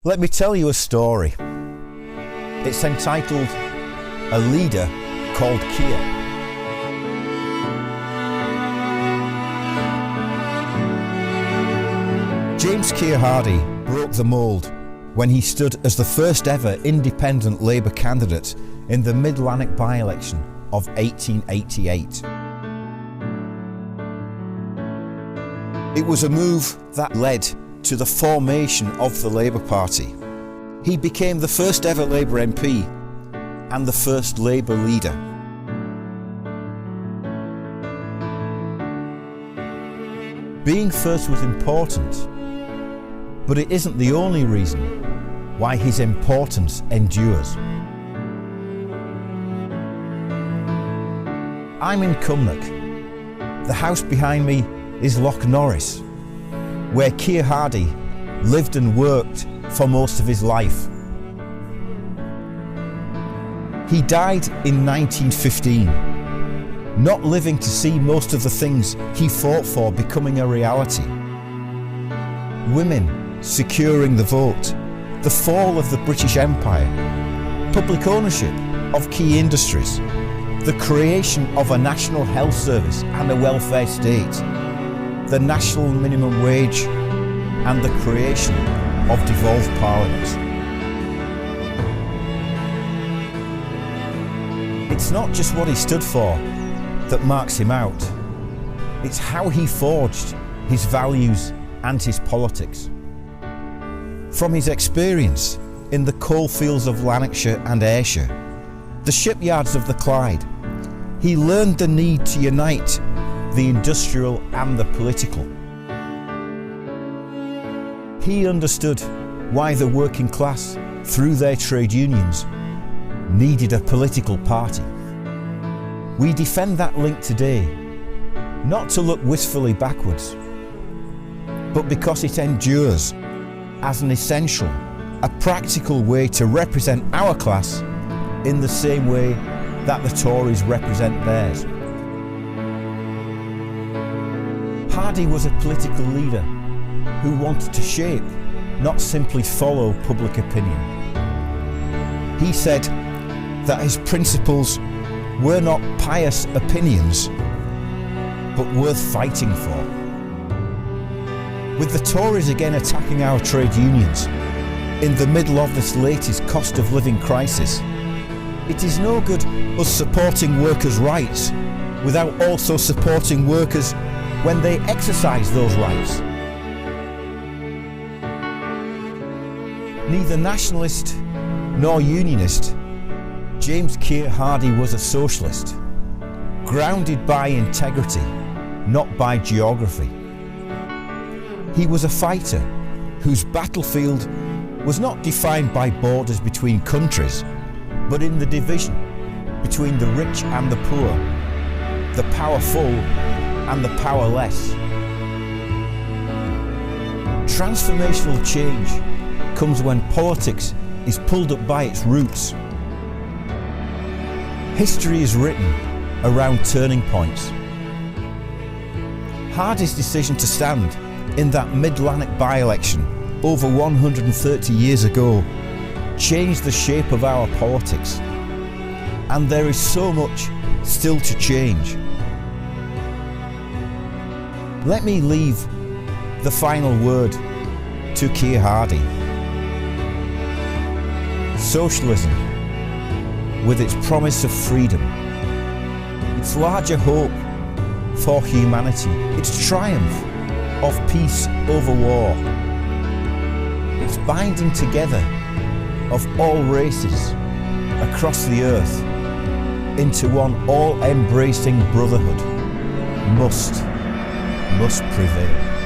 Let me tell you a story. It's entitled A Leader Called Keir. James Keir Hardie broke the mould when he stood as the first ever independent Labour candidate in the Mid-Lanark by-election of 1888. It was a move that led to the formation of the Labour Party. He became the first ever Labour MP and the first Labour leader. Being first was important, but it isn't the only reason why his importance endures. I'm in Cumnock. The house behind me is Loch Norris, where Keir Hardie lived and worked for most of his life. He died in 1915, not living to see most of the things he fought for becoming a reality. Women securing the vote, the fall of the British Empire, public ownership of key industries, the creation of a national health service and a welfare state, the national minimum wage, and the creation of devolved parliaments. It's not just what he stood for that marks him out, it's how he forged his values and his politics. From his experience in the coalfields of Lanarkshire and Ayrshire, the shipyards of the Clyde, he learned the need to unite the industrial and the political. He understood why the working class, through their trade unions, needed a political party. We defend that link today, not to look wistfully backwards, but because it endures as an essential, a practical way to represent our class in the same way that the Tories represent theirs. Hardie was a political leader who wanted to shape, not simply follow public opinion. He said that his principles were not pious opinions, but worth fighting for. With the Tories again attacking our trade unions in the middle of this latest cost of living crisis, it is no good us supporting workers' rights without also supporting workers when they exercise those rights. Neither nationalist nor unionist, James Keir Hardie was a socialist, grounded by integrity, not by geography. He was a fighter whose battlefield was not defined by borders between countries, but in the division between the rich and the poor, the powerful and the powerless. Transformational change comes when politics is pulled up by its roots. History is written around turning points. Hardie's decision to stand in that Mid-Lanark by-election over 130 years ago changed the shape of our politics, and there is so much still to change. Let me leave the final word to Keir Hardie. Socialism, with its promise of freedom, its larger hope for humanity, its triumph of peace over war, its binding together of all races across the earth into one all-embracing brotherhood must prevail.